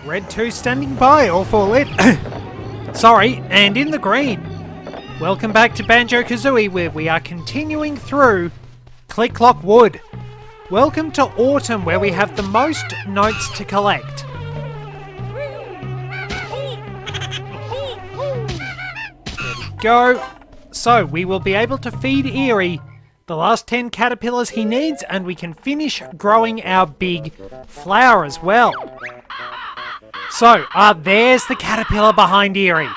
Red 2 standing by, all for lit. Sorry, and in the green. Welcome back to Banjo-Kazooie, where we are continuing through Click Clock Wood. Welcome to autumn, where we have the most notes to collect. There we go. So, we will be able to feed Eerie the last 10 caterpillars he needs, and we can finish growing our big flower as well. So, there's the caterpillar behind Eerie.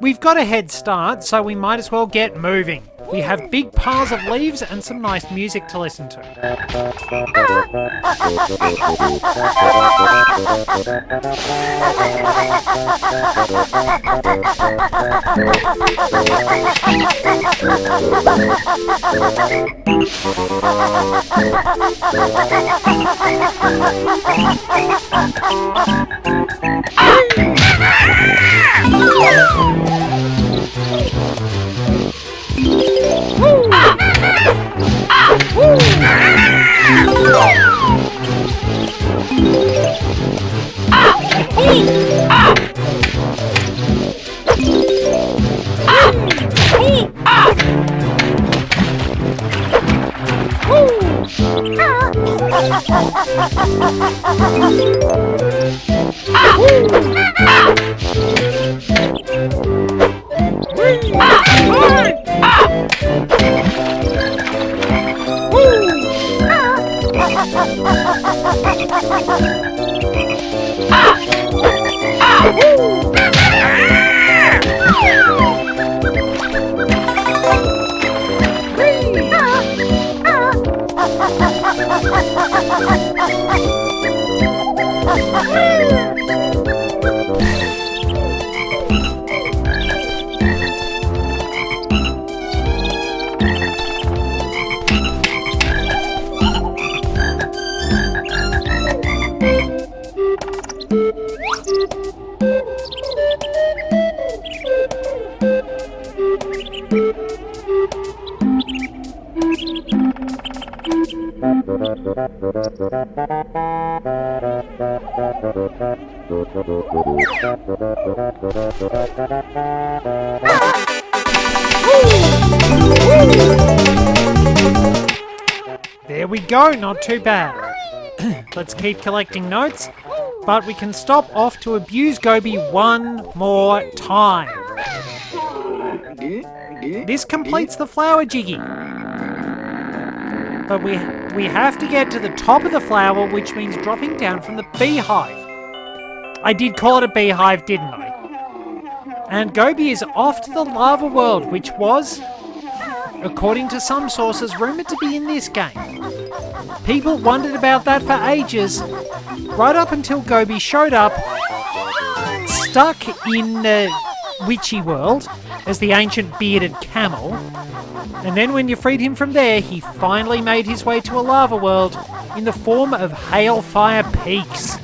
We've got a head start, so we might as well get moving. We have big piles of leaves and some nice music to listen to. There we go, not too bad. Let's keep collecting notes, but we can stop off to abuse Gobi one more time. This completes the flower jiggy. But we have to get to the top of the flower, which means dropping down from the beehive. I did call it a beehive, didn't I? And Gobi is off to the lava world, which was, according to some sources, rumoured to be in this game. People wondered about that for ages, right up until Gobi showed up, stuck in Witchy World as the ancient bearded camel, and then when you freed him from there, he finally made his way to a lava world in the form of Hailfire Peaks,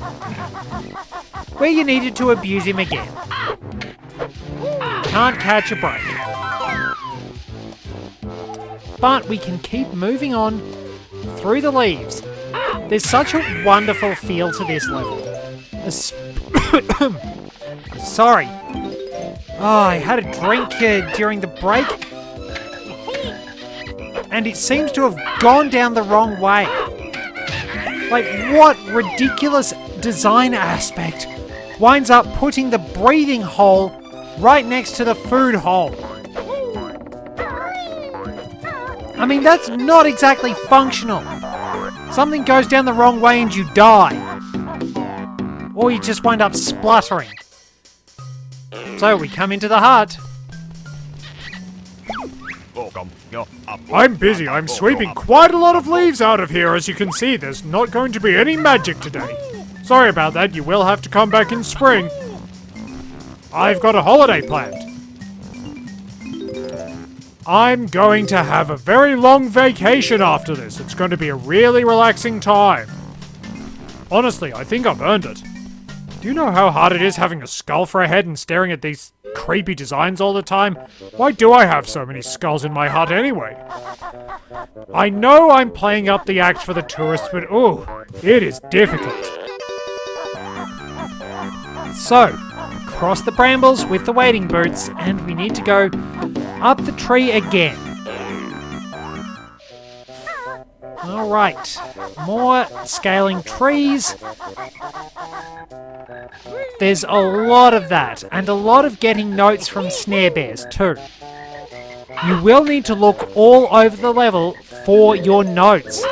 where you needed to abuse him again. Can't catch a break. But we can keep moving on through the leaves. There's such a wonderful feel to this level. Sorry. I had a drink during the break, and it seems to have gone down the wrong way. Like, what ridiculous design aspect winds up putting the breathing hole right next to the food hole? I mean, that's not exactly functional. Something goes down the wrong way and you die. Or you just wind up spluttering. So we come into the hut. I'm busy. I'm sweeping quite a lot of leaves out of here. As you can see, there's not going to be any magic today. Sorry about that. You will have to come back in spring. I've got a holiday planned. I'm going to have a very long vacation after this. It's going to be a really relaxing time. Honestly, I think I've earned it. Do you know how hard it is having a skull for a head and staring at these creepy designs all the time? Why do I have so many skulls in my hut anyway? I know I'm playing up the act for the tourists, but ooh, it is difficult. So, cross the brambles with the wading boots, and we need to go up the tree again. Alright, more scaling trees. There's a lot of that, and a lot of getting notes from snare bears too. You will need to look all over the level for your notes.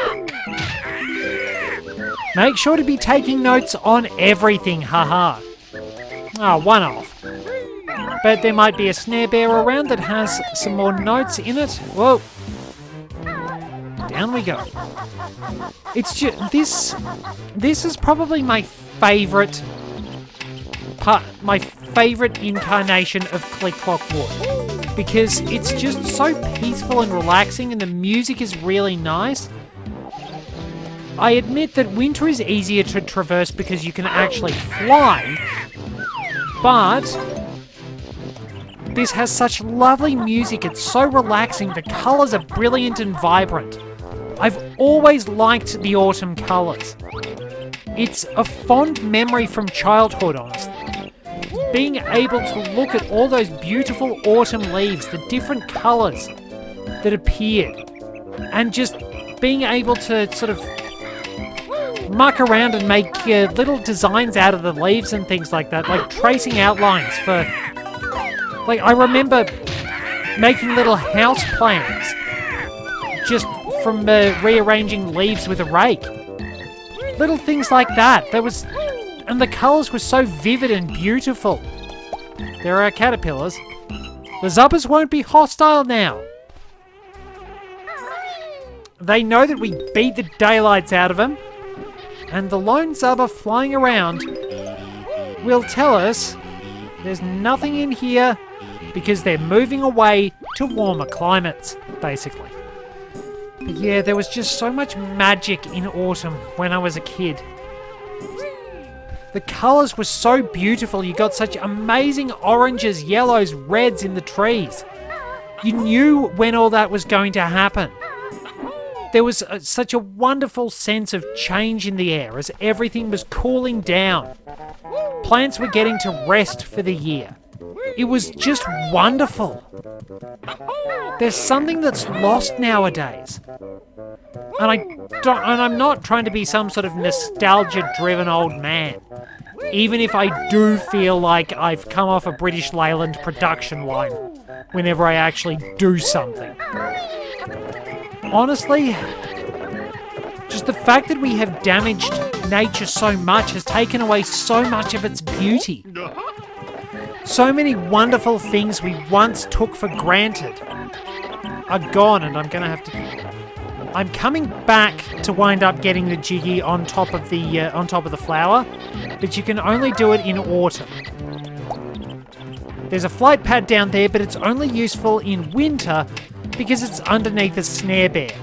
Make sure to be taking notes on everything, haha. One off. But there might be a snare bear around that has some more notes in it. Whoa. Down we go. It's just this is probably my favorite incarnation of Click Clock Wood, because it's just so peaceful and relaxing, and the music is really nice. I admit that winter is easier to traverse because you can actually fly, but this has such lovely music. It's so relaxing. The colours are brilliant and vibrant. I've always liked the autumn colours. It's a fond memory from childhood, honestly. Being able to look at all those beautiful autumn leaves, the different colours that appeared, and just being able to sort of muck around and make little designs out of the leaves and things like that, like tracing outlines for... Like, I remember making little house plans just from rearranging leaves with a rake. Little things like that. And the colours were so vivid and beautiful. There are caterpillars. The zubbers won't be hostile now. They know that we beat the daylights out of them, and the lone zubber flying around will tell us there's nothing in here because they're moving away to warmer climates, basically. But yeah, there was just so much magic in autumn when I was a kid. The colours were so beautiful. You got such amazing oranges, yellows, reds in the trees. You knew when all that was going to happen. There was such a wonderful sense of change in the air as everything was cooling down. Plants were getting to rest for the year. It was just wonderful. There's something that's lost nowadays. And I'm not trying to be some sort of nostalgia-driven old man, even if I do feel like I've come off a British Leyland production line whenever I actually do something. Honestly, just the fact that we have damaged nature so much has taken away so much of its beauty. So many wonderful things we once took for granted are gone, and I'm coming back to wind up getting the jiggy on top of the flower, but you can only do it in autumn. There's a flight pad down there, but it's only useful in winter because it's underneath a snare bear,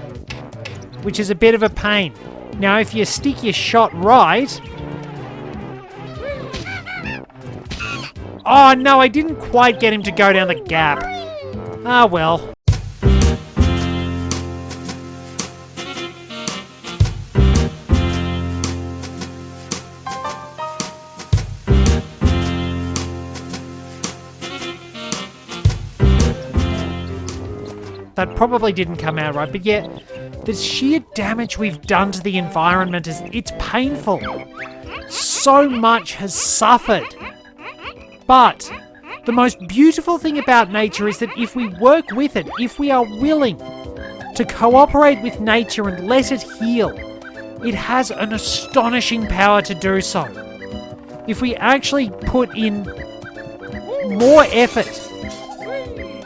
which is a bit of a pain. Now, if you stick your shot right... Oh no, I didn't quite get him to go down the gap. Ah well. That probably didn't come out right, but yeah, the sheer damage we've done to the environment it's painful. So much has suffered. But the most beautiful thing about nature is that if we work with it, if we are willing to cooperate with nature and let it heal, it has an astonishing power to do so. If we actually put in more effort,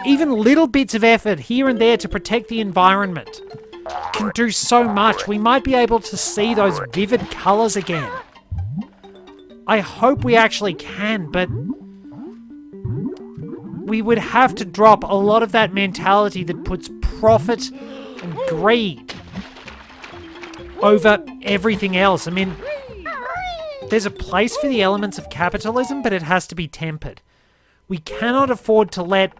even little bits of effort here and there to protect the environment, can do so much. We might be able to see those vivid colours again. I hope we actually can, but we would have to drop a lot of that mentality that puts profit and greed over everything else. I mean, there's a place for the elements of capitalism, but it has to be tempered. We cannot afford to let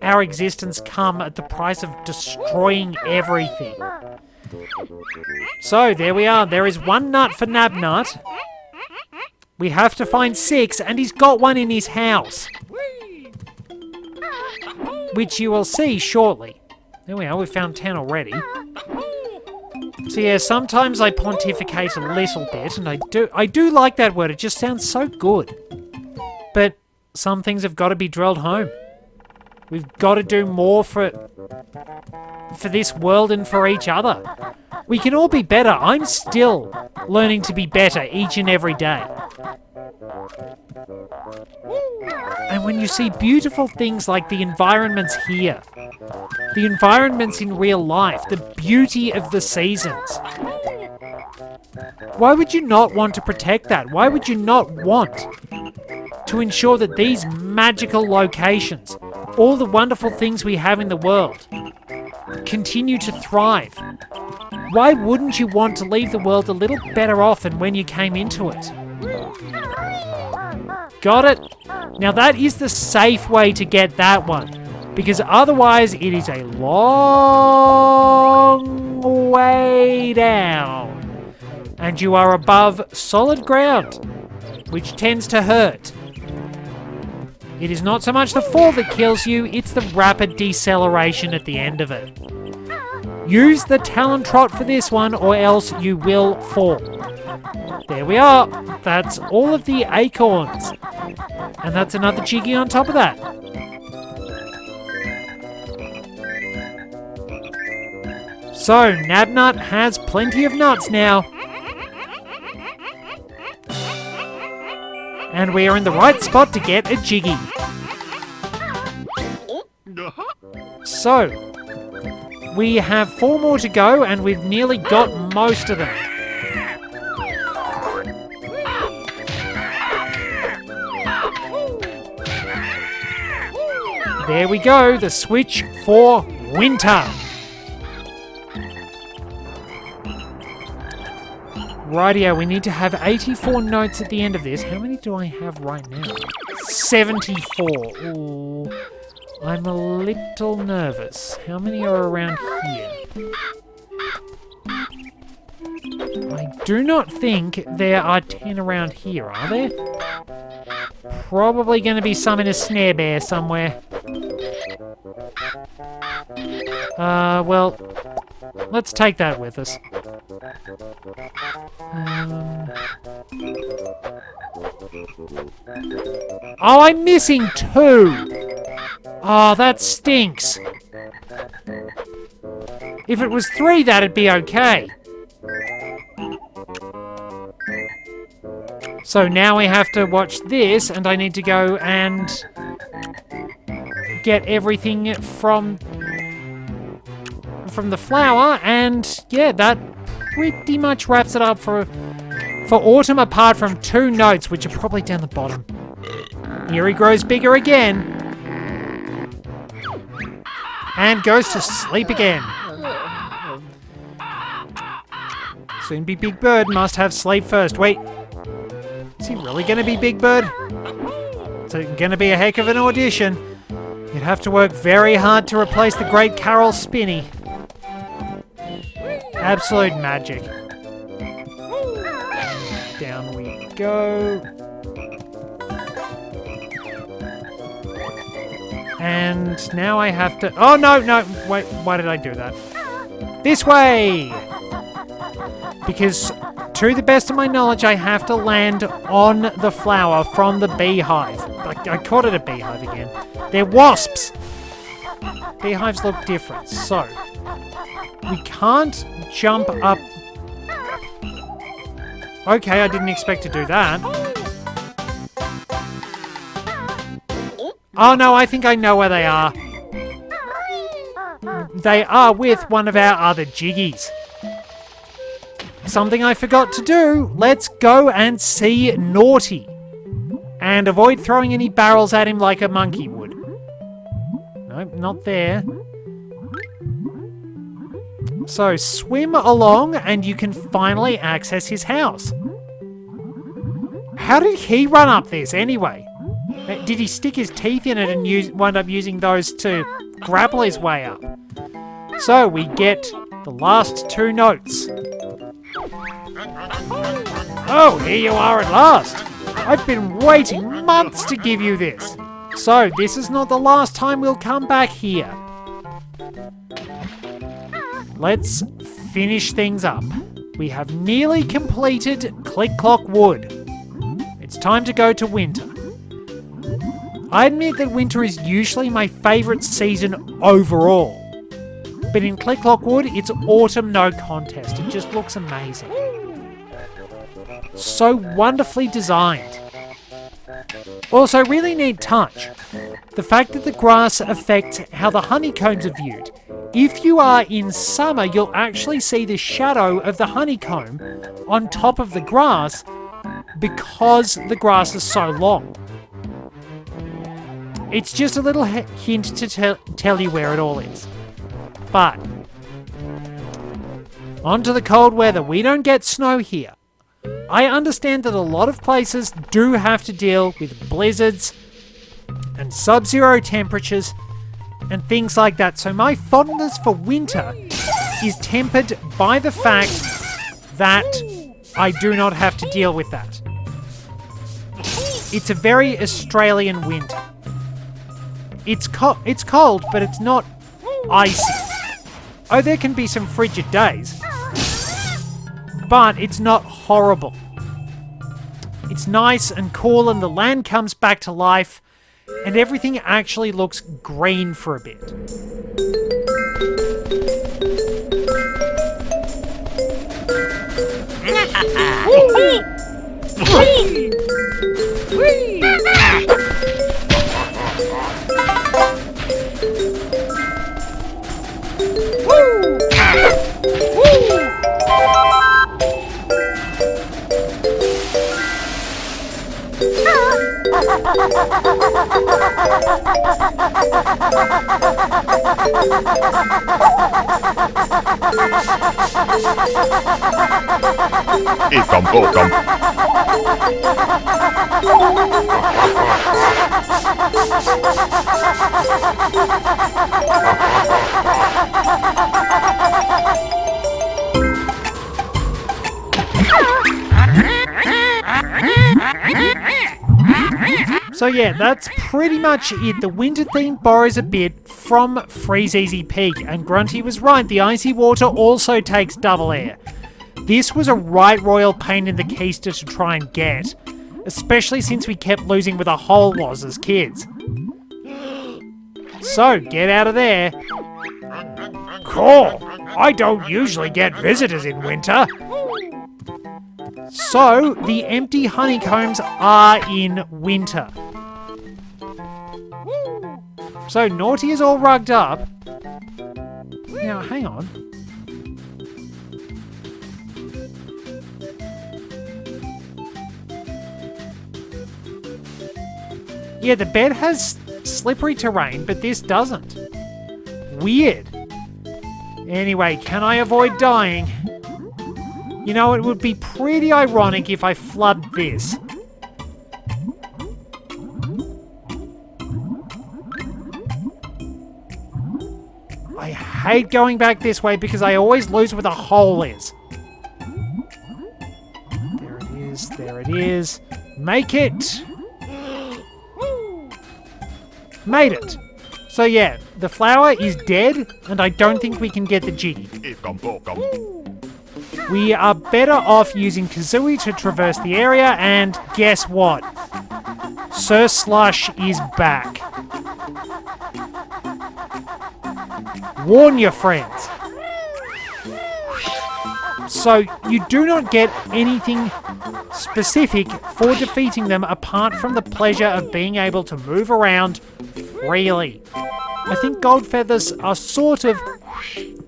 our existence come at the price of destroying everything. So, there we are. There is one nut for Nabnut. We have to find 6, and he's got one in his house. Which you will see shortly. There we are, we've found 10 already. So yeah, sometimes I pontificate a little bit, and I do like that word, it just sounds so good. But some things have got to be drilled home. We've got to do more for this world and for each other. We can all be better. I'm still learning to be better each and every day. And when you see beautiful things like the environments here, the environments in real life, the beauty of the seasons, why would you not want to protect that? Why would you not want to ensure that these magical locations, all the wonderful things we have in the world, continue to thrive? Why wouldn't you want to leave the world a little better off than when you came into it? Got it? Now that is the safe way to get that one, because otherwise it is a long way down, and you are above solid ground, which tends to hurt. It is not so much the fall that kills you, it's the rapid deceleration at the end of it. Use the Talon Trot for this one, or else you will fall. There we are. That's all of the acorns. And that's another Jiggy on top of that. So, Nabnut has plenty of nuts now. And we are in the right spot to get a Jiggy. So, we have 4 more to go, and we've nearly got most of them. There we go, the switch for winter. Rightio, we need to have 84 notes at the end of this. How many do I have right now? 74. Ooh, I'm a little nervous. How many are around here? I do not think there are 10 around here, are there? Probably going to be some in a snare bear somewhere. Well, let's take that with us. Oh, I'm missing 2! Oh, that stinks. If it was 3, that'd be okay. So now we have to watch this, and I need to go and get everything from the flower, and yeah, that pretty much wraps it up for autumn, apart from 2 notes, which are probably down the bottom. Here he grows bigger again. And goes to sleep again. Soon be Big Bird, must have sleep first. Wait, is he really going to be Big Bird? It's going to be a heck of an audition. You'd have to work very hard to replace the great Carol Spinney. Absolute magic. Down we go. And now I have to... Oh, no, wait, why did I do that? This way! Because, to the best of my knowledge, I have to land on the flower from the beehive. I called it a beehive again. They're wasps! Beehives look different, so... we can't jump up... Okay, I didn't expect to do that. Oh no, I think I know where they are. They are with one of our other Jiggies. Something I forgot to do. Let's go and see Naughty. And avoid throwing any barrels at him like a monkey would. Nope, not there. So swim along and you can finally access his house. How did he run up this anyway? Did he stick his teeth in it and wind up using those to grapple his way up? So we get the last 2 notes. Oh, here you are at last. I've been waiting months to give you this. So, this is not the last time we'll come back here. Let's finish things up. We have nearly completed Click Clock Wood. It's time to go to winter. I admit that winter is usually my favourite season overall. But in Click Clock Wood, it's autumn no contest. It just looks amazing. So wonderfully designed. Also, really neat touch. The fact that the grass affects how the honeycombs are viewed. If you are in summer, you'll actually see the shadow of the honeycomb on top of the grass because the grass is so long. It's just a little hint to tell you where it all is. But, on to the cold weather. We don't get snow here. I understand that a lot of places do have to deal with blizzards and sub-zero temperatures and things like that. So my fondness for winter is tempered by the fact that I do not have to deal with that. It's a very Australian winter. It's cold, but it's not icy. Oh, there can be some frigid days, but it's not horrible. It's nice and cool, and the land comes back to life, and everything actually looks green for a bit. So yeah, that's pretty much it. The winter theme borrows a bit from Freeze Easy Peak, and Grunty was right, the icy water also takes double air. This was a right royal pain in the keister to try and get, especially since we kept losing with a whole was as kids. So, get out of there. Cool. I don't usually get visitors in winter. So, the empty honeycombs are in winter. So, Naughty is all rugged up. Now, hang on. Yeah, the bed has slippery terrain, but this doesn't. Weird. Anyway, can I avoid dying? You know, it would be pretty ironic if I flood this. I hate going back this way because I always lose where the hole is. There it is, there it is. Make it! Made it! So yeah, the flower is dead, and I don't think we can get the Jiggy. We are better off using Kazooie to traverse the area, and guess what? Sir Slush is back. Warn your friends. So, you do not get anything specific for defeating them apart from the pleasure of being able to move around freely. I think gold feathers are sort of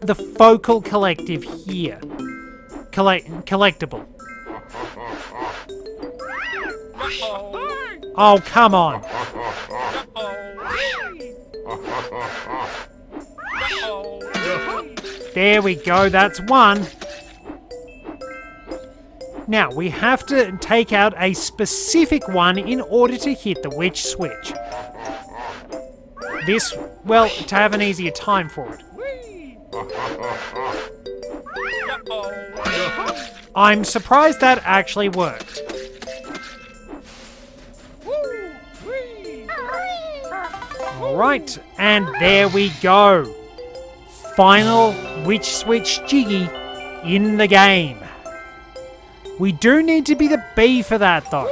the focal collective here. Collectible. Oh, come on. There we go, that's one. Now, we have to take out a specific one in order to hit the witch switch. This, well, to have an easier time for it. I'm surprised that actually worked. Right, and there we go. Final Witch Switch Jiggy in the game. We do need to be the bee for that though.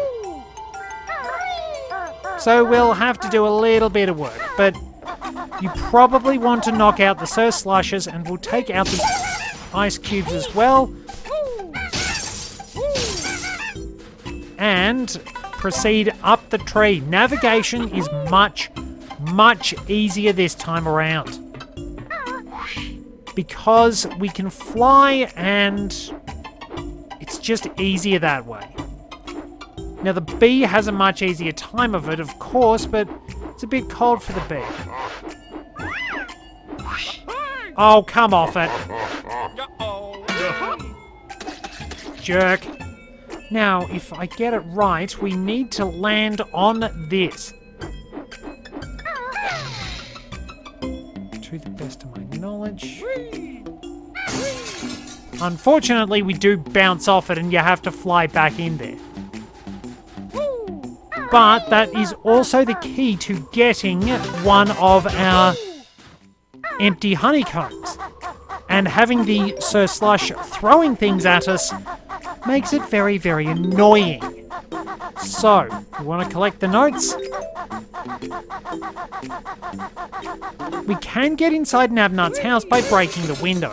So we'll have to do a little bit of work, but you probably want to knock out the Sir Slushes, and we'll take out the ice cubes as well. And proceed up the tree. Navigation is much easier this time around, because we can fly and it's just easier that way. Now the bee has a much easier time of it, of course, but it's a bit cold for the bee. Oh, come off it. Jerk. Now, if I get it right, we need to land on this. To the best of my knowledge. Unfortunately, we do bounce off it and you have to fly back in there. But that is also the key to getting one of our empty honeycombs. And having the Sir Slush throwing things at us makes it very, very annoying. So, we want to collect the notes. We can get inside Nabnut's house by breaking the window.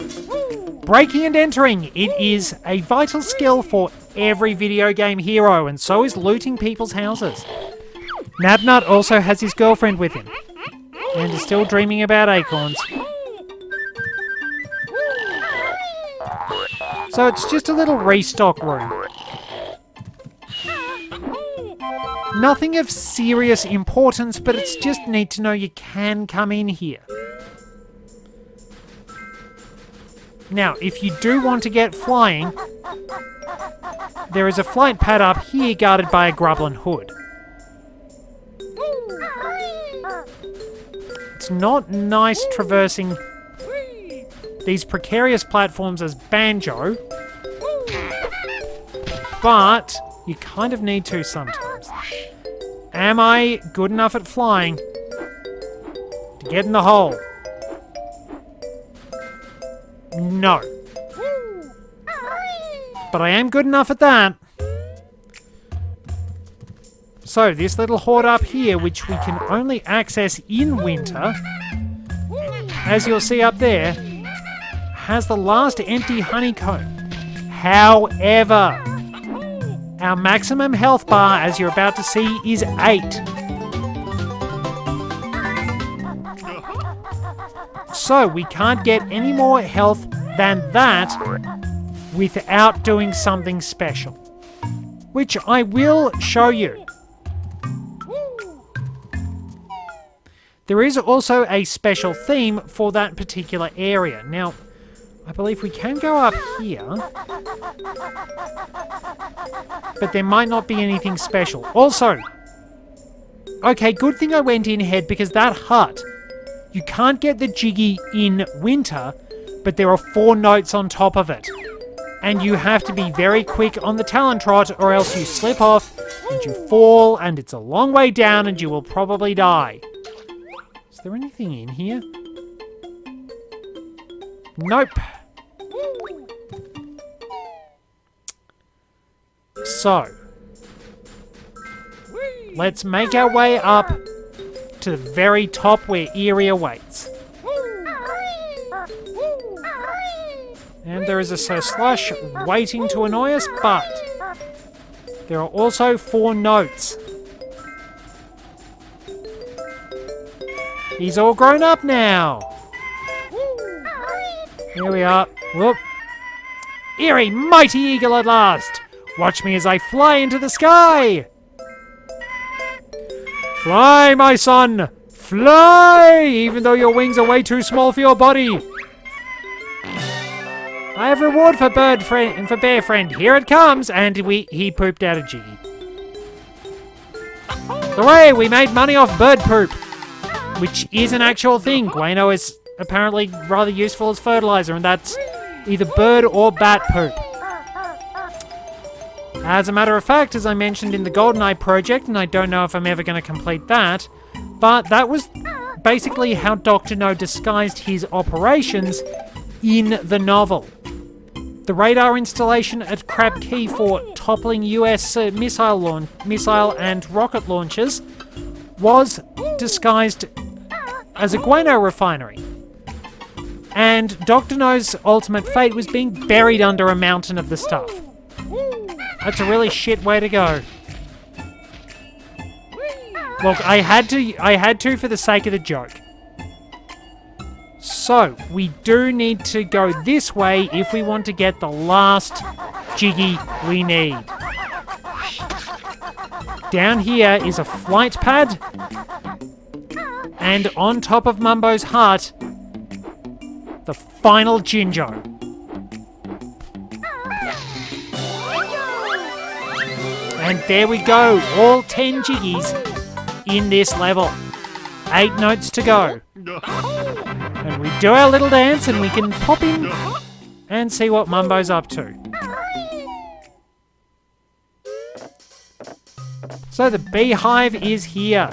Breaking and entering, it is a vital skill for every video game hero, and so is looting people's houses. Nabnut also has his girlfriend with him, and is still dreaming about acorns. So it's just a little restock room. Nothing of serious importance, but it's just neat to know you can come in here. Now, if you do want to get flying, there is a flight pad up here guarded by a Grublin hood. It's not nice traversing these precarious platforms as Banjo, but you kind of need to sometimes. Am I good enough at flying to get in the hole? No. But I am good enough at that. So this little hoard up here, which we can only access in winter, as you'll see up there, has the last empty honeycomb. However, our maximum health bar, as you're about to see, is 8. So we can't get any more health than that without doing something special, which I will show you. There is also a special theme for that particular area. Now, I believe we can go up here, but there might not be anything special. Also, okay, good thing I went in ahead, because that hut, you can't get the Jiggy in winter, but there are 4 notes on top of it. And you have to be very quick on the Talon Trot, or else you slip off and you fall, and it's a long way down and you will probably die. Is there anything in here? Nope. So, let's make our way up to the very top where Eerie awaits. And there is a Sir Slush waiting to annoy us, but there are also 4 notes. He's all grown up now. Here we are. Whoop. Eerie, mighty eagle at last! Watch me as I fly into the sky! Fly, my son! Fly! Even though your wings are way too small for your body! I have reward for bird friend and for bear friend. Here it comes! And he pooped out a Jiggy. Hooray! We made money off bird poop! Which is an actual thing. Guano is apparently rather useful as fertilizer, and that's either bird or bat poop. As a matter of fact, as I mentioned in the GoldenEye project, and I don't know if I'm ever going to complete that, but that was basically how Dr. No disguised his operations in the novel. The radar installation at Crab Key for toppling US missile and rocket launches was disguised as a guano refinery. And Dr. No's ultimate fate was being buried under a mountain of the stuff. That's a really shit way to go. Look, I had to for the sake of the joke. So, we do need to go this way if we want to get the last Jiggy we need. Down here is a flight pad. And on top of Mumbo's heart, the final Jinjo. And there we go, all 10 Jiggies in this level. 8 notes to go. And we do our little dance and we can pop in and see what Mumbo's up to. So the beehive is here.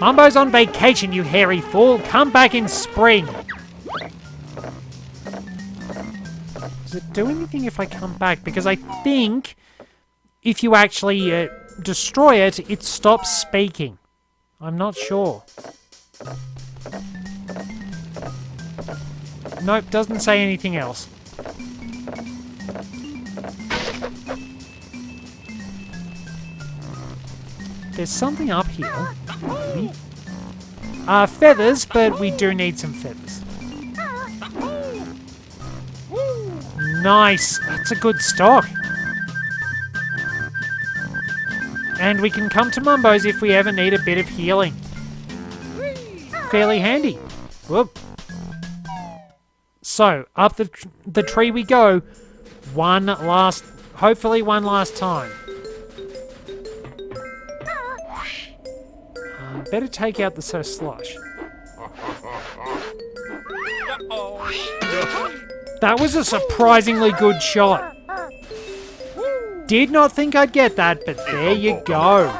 Mumbo's on vacation, you hairy fool. Come back in spring. Does it do anything if I come back? Because I think if you actually destroy it, it stops speaking. I'm not sure. Nope, doesn't say anything else. There's something up here. Maybe. Feathers, but we do need some feathers. Nice. That's a good stock. And we can come to Mumbo's if we ever need a bit of healing. Fairly handy. Whoop. So, up the tree we go. Hopefully one last time. Better take out the slush. That was a surprisingly good shot. Did not think I'd get that, but there you go.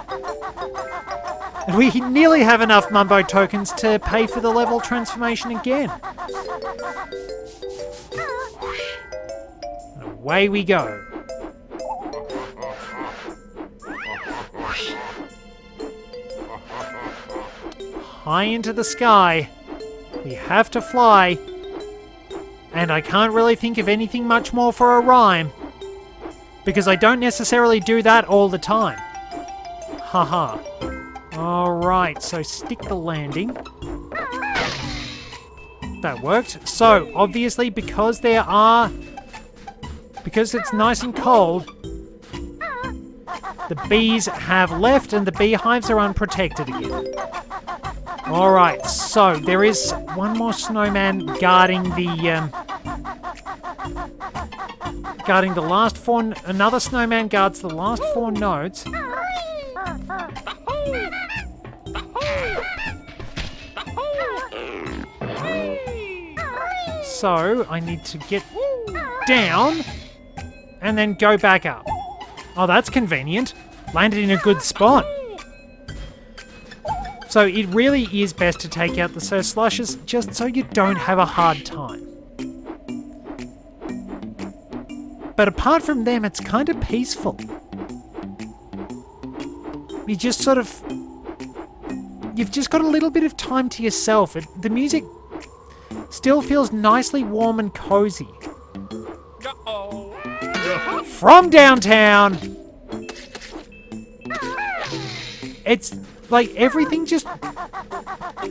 And we nearly have enough Mumbo tokens to pay for the level transformation again. And away we go. High into the sky. We have to fly. And I can't really think of anything much more for a rhyme. Because I don't necessarily do that all the time. Haha. Alright, so stick the landing. That worked. So, obviously, because it's nice and cold, the bees have left and the beehives are unprotected again. Alright, so there is one more snowman guarding the last 4... Another snowman guards the last 4 nodes. So, I need to get down and then go back up. Oh, that's convenient. Landed in a good spot. So it really is best to take out the slushes just so you don't have a hard time. But apart from them, it's kind of peaceful. You just sort of... You've just got a little bit of time to yourself. The music still feels nicely warm and cozy. From downtown! It's like everything just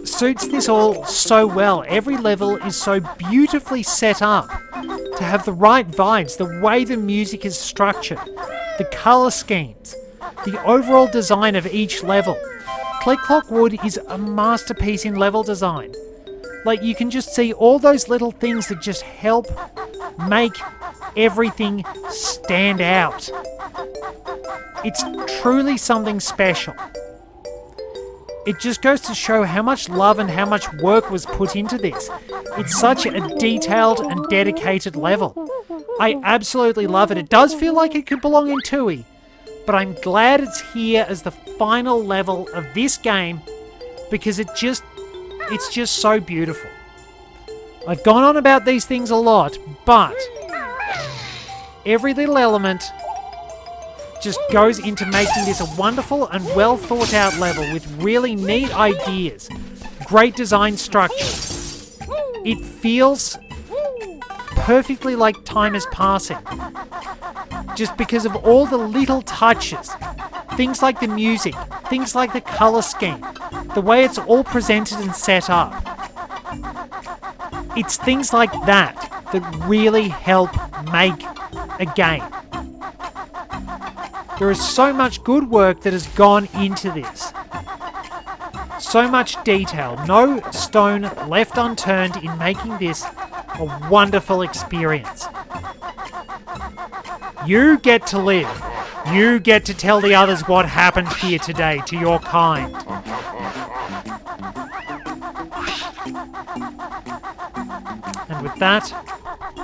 suits this all so well. Every level is so beautifully set up to have the right vibes, the way the music is structured, the colour schemes, the overall design of each level. Click Clock Wood is a masterpiece in level design. Like, you can just see all those little things that just help make everything stand out. It's truly something special. It just goes to show how much love and how much work was put into this. It's such a detailed and dedicated level. I absolutely love it. It does feel like it could belong in Tui, but I'm glad it's here as the final level of this game because it's just so beautiful. I've gone on about these things a lot, but every little element just goes into making this a wonderful and well thought out level with really neat ideas, great design structure. It feels perfectly like time is passing, just because of all the little touches. Things like the music, things like the colour scheme, the way it's all presented and set up. It's things like that that really help make a game. There is so much good work that has gone into this. So much detail, no stone left unturned in making this a wonderful experience. You get to live. You get to tell the others what happened here today to your kind. And with that,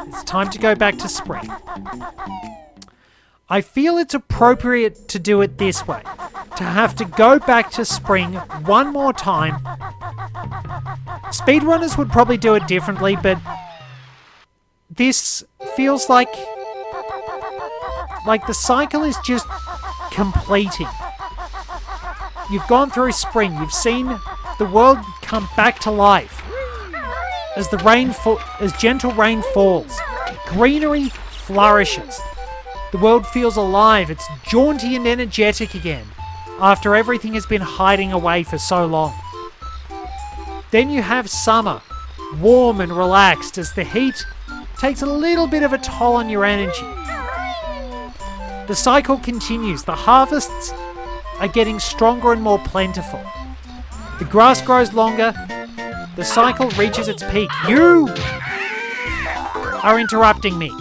it's time to go back to spring. I feel it's appropriate to do it this way, to have to go back to spring one more time. Speedrunners would probably do it differently, but this feels like the cycle is just completing. You've gone through spring, you've seen the world come back to life. As gentle rain falls, greenery flourishes. The world feels alive, it's jaunty and energetic again, after everything has been hiding away for so long. Then you have summer, warm and relaxed as the heat takes a little bit of a toll on your energy. The cycle continues, the harvests are getting stronger and more plentiful. The grass grows longer, the cycle reaches its peak. You are interrupting me.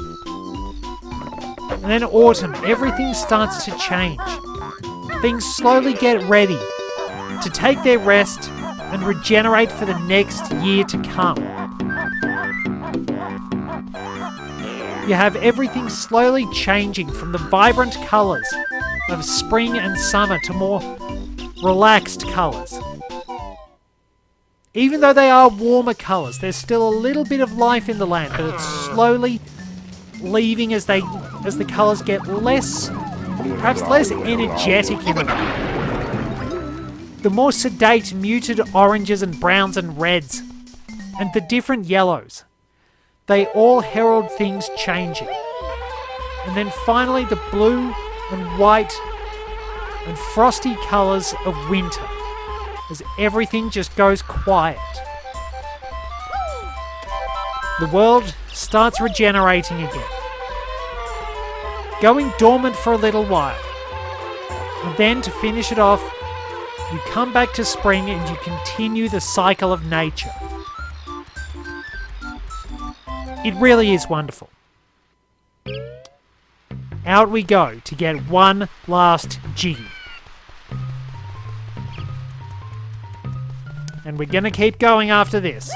And then autumn, everything starts to change. Things slowly get ready to take their rest and regenerate for the next year to come. You have everything slowly changing from the vibrant colours of spring and summer to more relaxed colours. Even though they are warmer colours, there's still a little bit of life in the land, but it's slowly leaving as the colours get perhaps less energetic in a way. The more sedate, muted oranges and browns and reds, and the different yellows, they all herald things changing. And then finally the blue and white and frosty colours of winter, as everything just goes quiet. The world starts regenerating again, going dormant for a little while. And then to finish it off, you come back to spring and you continue the cycle of nature. It really is wonderful. Out we go to get one last jiggy. And we're going to keep going after this.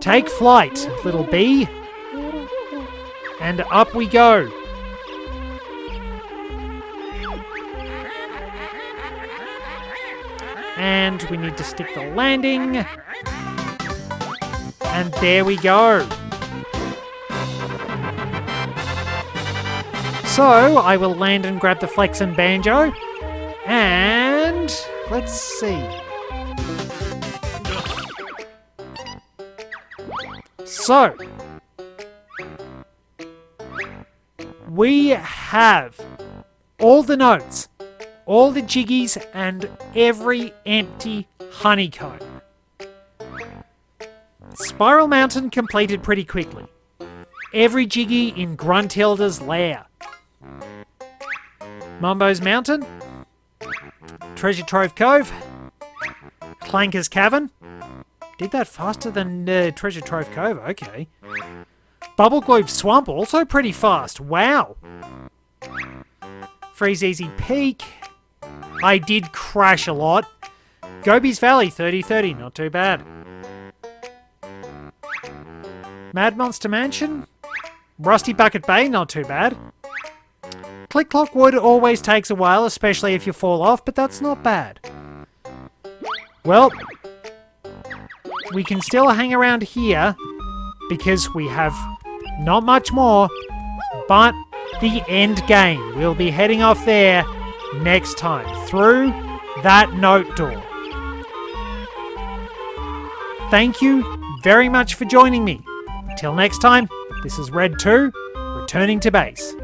Take flight, little bee. And up we go. And we need to stick the landing. And there we go. So, I will land and grab the Flex and Banjo. And let's see. So, we have all the notes, all the jiggies, and every empty honeycomb. Spiral Mountain completed pretty quickly. Every jiggy in Gruntilda's lair. Mumbo's Mountain. Treasure Trove Cove. Clanker's Cavern. Did that faster than Treasure Trove Cove, okay. Bubble Globe Swamp, also pretty fast, wow. Freeze Easy Peak. I did crash a lot. Gobi's Valley, 30-30, not too bad. Mad Monster Mansion? Rusty Bucket Bay, not too bad. Click Clock Wood always takes a while, especially if you fall off, but that's not bad. Well, we can still hang around here because we have not much more, but the end game. We'll be heading off there next time, through that note door. Thank you very much for joining me. Till next time, this is Red 2, returning to base.